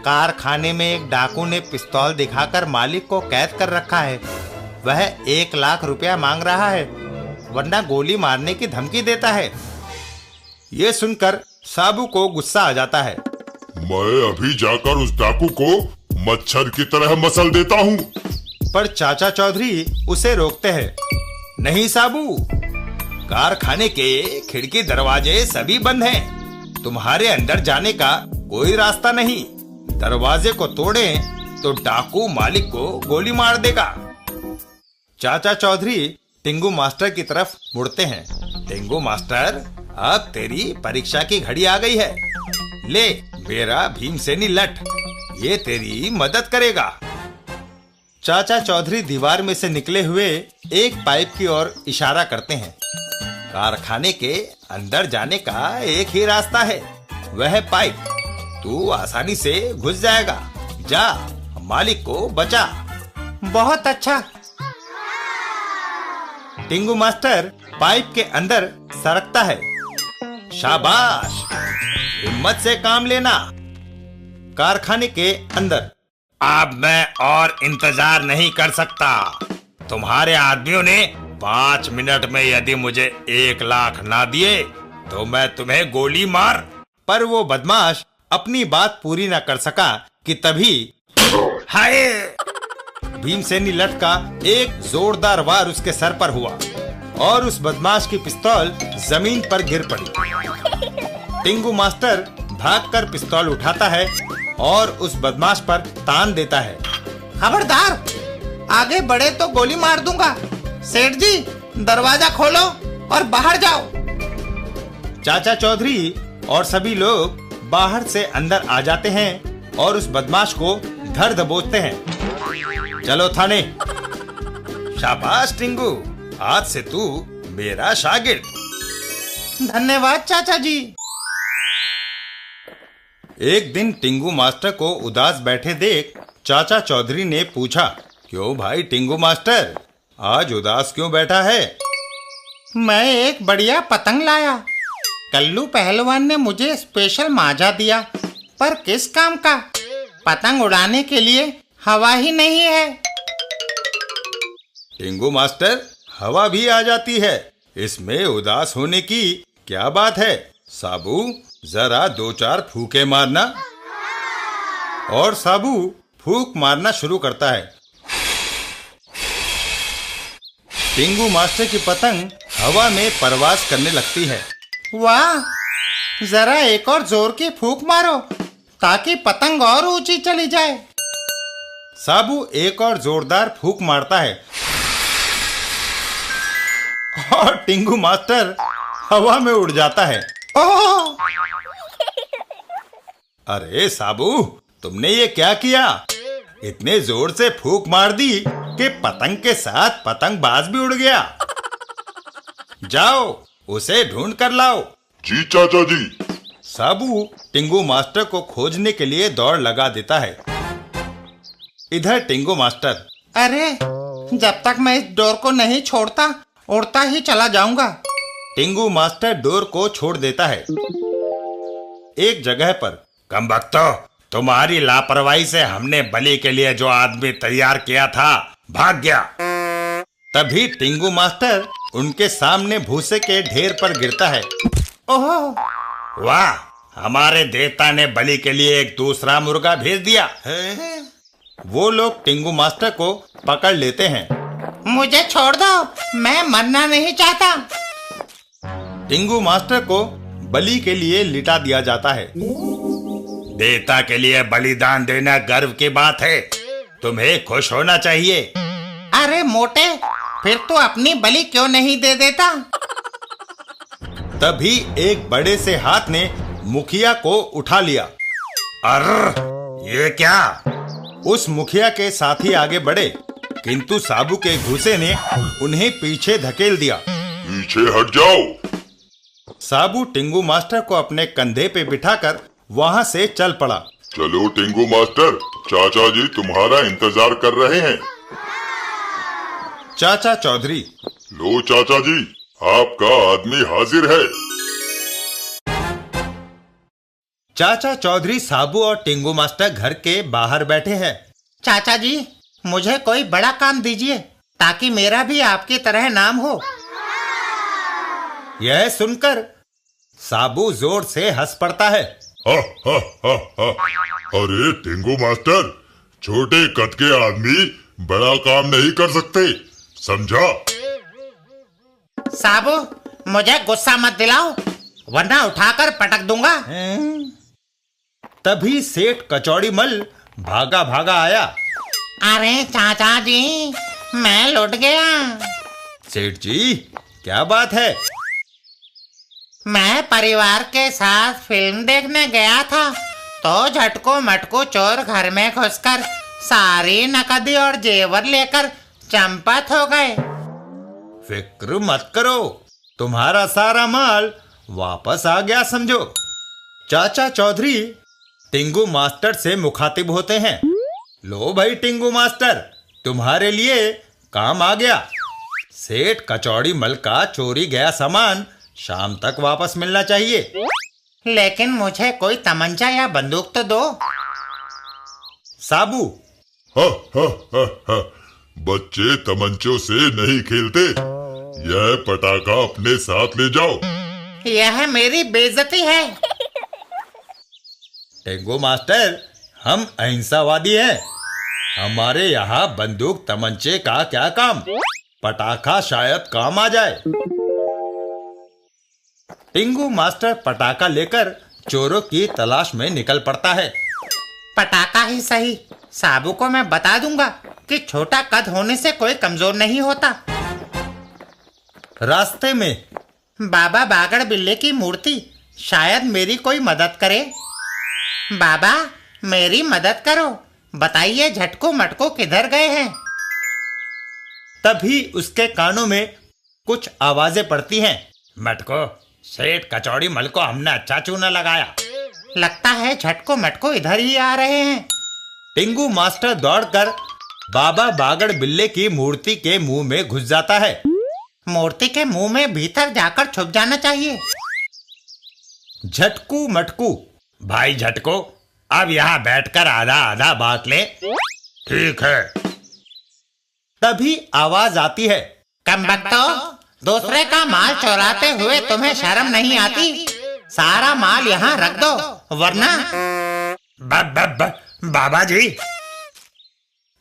कारखाने में एक डाकू ने पिस्तौल दिखाकर मालिक को कैद कर रखा है। वह 1 लाख रुपया मांग रहा है, वरना गोली मारने की धमकी देता है। ये सुनकर साबू को गुस्सा आ जाता है। मैं अभी जाकर उस डाकू को मच्छर की तरह मसल देता हूँ। पर चाचा चौधरी उसे रोकते हैं। नहीं साबू, कारखाने के खिड़की दरवाजे सभी बंद हैं। तुम्हारे अंदर जाने का कोई रास्ता नहीं। दरवाजे को तोड़ें तो डाकू मालिक को गोली मार देगा। चाचा चौधरी टिंगू मास्टर की तरफ मुड़ते हैं। टिंगू मास्टर, अब तेरी परीक्षा की घड़ी आ गई है। ले मेरा भीमसेनी लठ, ये तेरी मदद करेगा। चाचा चौधरी दीवार में से निकले हुए एक पाइप की ओर इशारा करते हैं। कारखाने के अंदर जाने का एक ही रास्ता है, वह पाइप। तू आसानी से घुस जाएगा। जा, मालिक को बचा। बहुत अच्छा। टिंगू मास्टर पाइप के अंदर सरकता है। शाबाश, हिम्मत से काम लेना। कारखाने के अंदर। अब मैं और इंतजार नहीं कर सकता। तुम्हारे आदमियों ने 5 मिनट में यदि मुझे 1 लाख ना दिए तो मैं तुम्हें गोली मार। पर वो बदमाश अपनी बात पूरी ना कर सका कि तभी हाय, भीमसेनी लठ का एक जोरदार वार उसके सर पर हुआ और उस बदमाश की पिस्तौल जमीन पर गिर पड़ी। टिंगू मास्टर भागकर पिस्तौल उठाता है और उस बदमाश पर तान देता है। खबरदार, आगे बढ़े तो गोली मार दूंगा। सेठ जी, दरवाजा खोलो और बाहर जाओ। चाचा चौधरी और सभी लोग बाहर से अंदर आ जाते हैं और उस बदमाश को धर दबोचते हैं। चलो थाने। शाबाश टिंगू, आज से तू मेरा शागिर्द। धन्यवाद चाचा जी। एक दिन टिंगू मास्टर को उदास बैठे देख चाचा चौधरी ने पूछा, क्यों भाई टिंगू मास्टर, आज उदास क्यों बैठा है? मैं एक बढ़िया पतंग लाया। कल्लू पहलवान ने मुझे स्पेशल माजा दिया, पर किस काम का? पतंग उड़ाने के लिए हवा ही नहीं है। टिंगू मास्टर, हवा भी आ जाती है, इसमें उदास होने की क्या बात है? साबू, जरा 2-4 फूके मारना। और साबू फूक मारना शुरू करता है। टिंगू मास्टर की पतंग हवा में परवास करने लगती है। वाह, जरा एक और जोर की फूंक मारो ताकि पतंग और ऊंची चली जाए। साबू एक और जोरदार फूंक मारता है और टिंगू मास्टर हवा में उड़ जाता है। ओह! अरे साबू, तुमने ये क्या किया? इतने जोर से फूंक मार दी कि पतंग के साथ पतंगबाज भी उड़ गया। जाओ, उसे ढूंढ कर लाओ। जी चाचा जी। साबू टिंगू मास्टर को खोजने के लिए दौड़ लगा देता है। इधर टिंगू मास्टर, अरे, जब तक मैं इस डोर को नहीं छोड़ता उड़ता ही चला जाऊंगा। टिंगू मास्टर डोर को छोड़ देता है। एक जगह पर, कमबख्तो, तुम्हारी लापरवाही से हमने बलि के लिए जो आदमी तैयार किया था भाग गया। तभी टिंगू मास्टर उनके सामने भूसे के ढेर पर गिरता है। ओह! वाह, हमारे देवता ने बलि के लिए एक दूसरा मुर्गा भेज दिया। वो लोग टिंगू मास्टर को पकड़ लेते हैं। मुझे छोड़ दो, मैं मरना नहीं चाहता। टिंगू मास्टर को बलि के लिए लिटा दिया जाता है। देवता के लिए बलिदान देना गर्व की बात है, तुम्हें खुश होना चाहिए। अरे मोटे, फिर तो अपनी बलि क्यों नहीं दे देता? तभी एक बड़े से हाथ ने मुखिया को उठा लिया। अर्र, ये क्या? उस मुखिया के साथी आगे बढ़े, किंतु साबू के घूसे ने उन्हें पीछे धकेल दिया। पीछे हट जाओ। साबू टिंगू मास्टर को अपने कंधे पे बिठाकर वहां से चल पड़ा। चलो टिंगू मास्टर, चाचा जी तुम्हारा इंतजार कर रहे हैं। चाचा चौधरी, लो चाचा जी, आपका आदमी हाजिर है। चाचा चौधरी साबू और टिंगू मास्टर घर के बाहर बैठे हैं। चाचा जी, मुझे कोई बड़ा काम दीजिए ताकि मेरा भी आपकी तरह नाम हो। यह सुनकर साबू जोर से हंस पड़ता है। हा, हा, हा, हा। अरे टिंगू मास्टर, छोटे कद के आदमी बड़ा काम नहीं कर सकते, समझा? साबू, मुझे गुस्सा मत दिलाओ वरना उठाकर पटक दूंगा। तभी सेठ कचौड़ी मल भागा भागा आया। अरे चाचा जी, मैं लौट गया। सेठ जी, क्या बात है? मैं परिवार के साथ फिल्म देखने गया था तो झटको मटको चोर घर में घुसकर सारी नकदी और जेवर लेकर चंपत हो गए। फिक्र मत करो, तुम्हारा सारा माल वापस आ गया समझो। चाचा चौधरी टिंगू मास्टर से मुखातिब होते हैं। लो भाई टिंगू मास्टर, तुम्हारे लिए काम आ गया। सेठ कचौड़ी मल का चोरी गया सामान शाम तक वापस मिलना चाहिए। लेकिन मुझे कोई तमंचा या बंदूक तो दो। साबू, हा हा हा हा, बच्चे तमंचों से नहीं खेलते। यह पटाखा अपने साथ ले जाओ। यह मेरी बेइज्जती है। टिंगू मास्टर, हम अहिंसावादी हैं। हमारे यहाँ बंदूक तमंचे का क्या काम, पटाखा शायद काम आ जाए। टिंगू मास्टर पटाखा लेकर चोरों की तलाश में निकल पड़ता है। पटाखा ही सही, साबू को मैं बता दूंगा कि छोटा कद होने से कोई कमजोर नहीं होता। रास्ते में बाबा बागड़ बिल्ले की मूर्ति शायद मेरी कोई मदद करे। बाबा, मेरी मदद करो, बताइए झटको मटको किधर गए हैं। तभी उसके कानों में कुछ आवाजें पड़ती हैं। मटको, सेठ कचौड़ी मल को हमने अच्छा चूना लगाया। लगता है झटको मटको इधर ही आ रहे हैं। टिंगू मास्टर दौड़कर बाबा बागड़ बिल्ले की मूर्ति के मुंह में घुस जाता है। मूर्ति के मुंह में भीतर जाकर छुप जाना चाहिए। झटकू मटकू, भाई झटको, अब यहाँ बैठकर आधा आधा बांट ले। ठीक है। तभी आवाज आती है, कमबख्तो, दूसरे का माल चुराते हुए तुम्हें शर्म नहीं आती? सारा माल यहाँ रख दो, वरना। बाबा जी,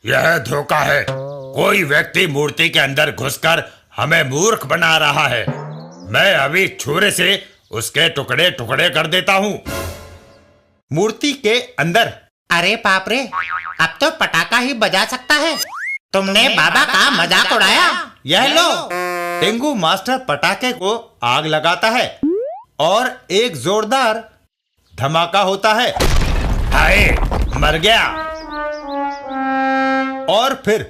यह धोखा है। कोई व्यक्ति मूर्ति के अंदर घुसकर हमें मूर्ख बना रहा है। मैं अभी छुरे से उसके टुकड़े टुकड़े कर देता हूँ। मूर्ति के अंदर। अरे बाप रे, अब तो पटाखा ही बजा सकता है। तुमने बाबा का मजाक उड़ाया। यह लो। टिंगू मास्टर पटाखे को आग लगाता है और एक जोरदार धमाका होता है। हाय, मर गया। और फिर,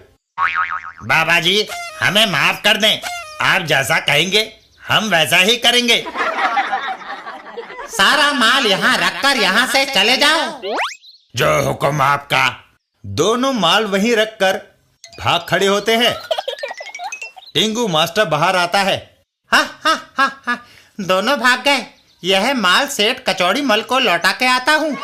बाबा जी हमें माफ कर दें, आप जैसा कहेंगे हम वैसा ही करेंगे। सारा माल यहाँ रखकर यहाँ से चले जाओ। जो हुक्म आपका। दोनों माल वहीं रखकर भाग खड़े होते हैं। टिंगू मास्टर बाहर आता है। हा हा हा हा, दोनों भाग गए। यह माल सेठ कचौड़ी मल को लौटा के आता हूँ।